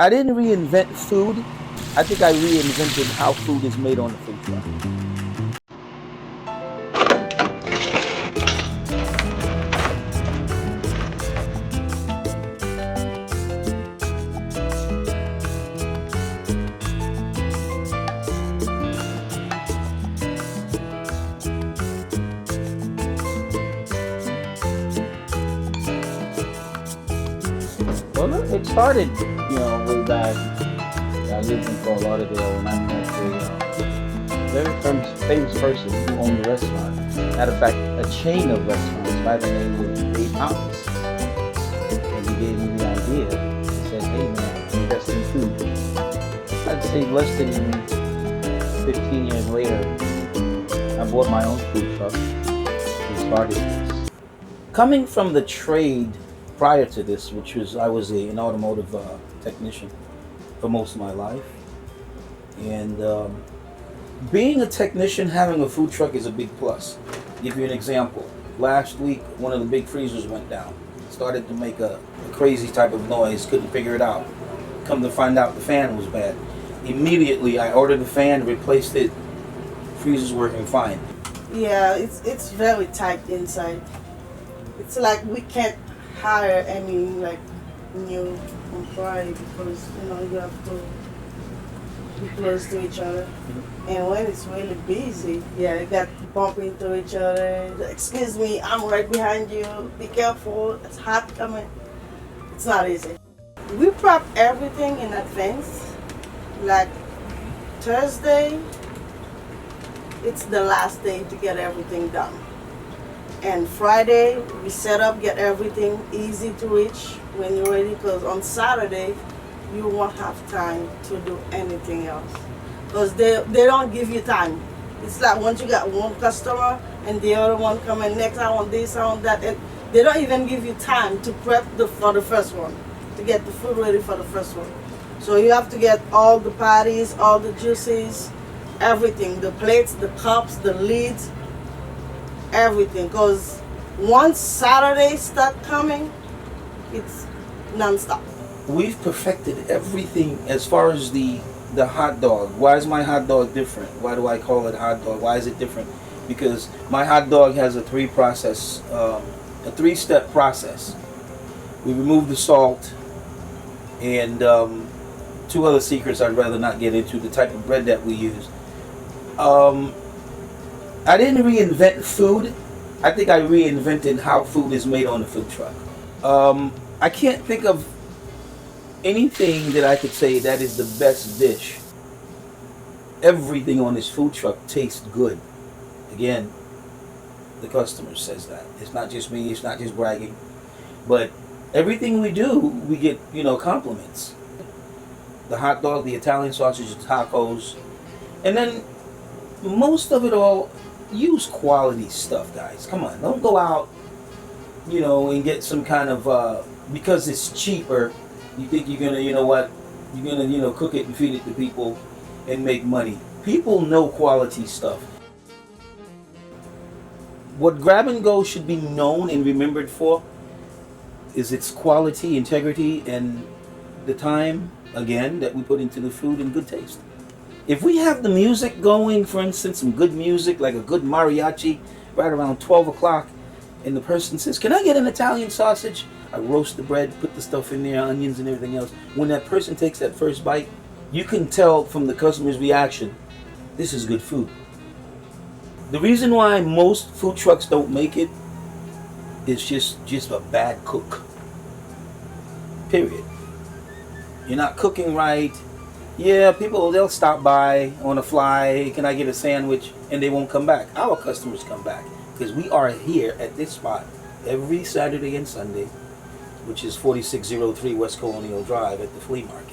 I didn't reinvent food. I think I reinvented how food is made on the food truck. Well, it started, way back. I lived in Fort Lauderdale when I met a very famous person who owned a restaurant. Matter of fact, a chain of restaurants by the name of Dave House. And he gave me the idea. He said, "Hey man, invest in food." I'd say less than 15 years later, I bought my own food truck and started this. Coming from the trade prior to this, which was I was an automotive technician for most of my life, and being a technician, having a food truck is a big plus. Give you an example. Last week, one of the big freezers went down. Started to make a crazy type of noise. Couldn't figure it out. Come to find out, the fan was bad. Immediately, I ordered the fan, replaced it. Freezer's working fine. Yeah, it's very tight inside. It's like we can't hire any new employee because you have to be close to each other. Mm-hmm. And when it's really busy, you got to bump into each other. Excuse me, I'm right behind you. Be careful. It's hot coming. It's not easy. We prep everything in advance. Like Thursday, it's the last day to get everything done. And Friday, we set up, get everything easy to reach when you're ready, because on Saturday, you won't have time to do anything else. Because they don't give you time. It's like once you got one customer and the other one coming next, I want this, I want that. And they don't even give you time to prep for the first one, to get the food ready for the first one. So you have to get all the patties, all the juices, everything, the plates, the cups, the lids, everything. Because once Saturday start coming, it's non-stop. We've perfected everything as far as the hot dog. Why is my hot dog different? Why do I call it hot dog? Why is it different? Because my hot dog has a three-step process. We remove the salt and two other secrets I'd rather not get into, the type of bread that we use. I didn't reinvent food. I think I reinvented how food is made on the food truck. I can't think of anything that I could say that is the best dish. Everything on this food truck tastes good. Again, the customer says that. It's not just me, it's not just bragging. But everything we do, we get, compliments. The hot dog, the Italian sausage, the tacos. And then most of it all, use quality stuff, guys. Come on, don't go out, and get some kind of, because it's cheaper, you think you're gonna, you're gonna, cook it and feed it to people and make money. People know quality stuff. What Grab and Go should be known and remembered for is its quality, integrity, and the time, again, that we put into the food and good taste. If we have the music going, for instance, some good music, like a good mariachi, right around 12 o'clock, and the person says, "Can I get an Italian sausage?" I roast the bread, put the stuff in there, onions and everything else. When that person takes that first bite, you can tell from the customer's reaction, this is good food. The reason why most food trucks don't make it is just a bad cook. Period. You're not cooking right. Yeah, people, they'll stop by on a fly, "Can I get a sandwich?" and they won't come back. Our customers come back because we are here at this spot every Saturday and Sunday, which is 4603 West Colonial Drive at the flea market.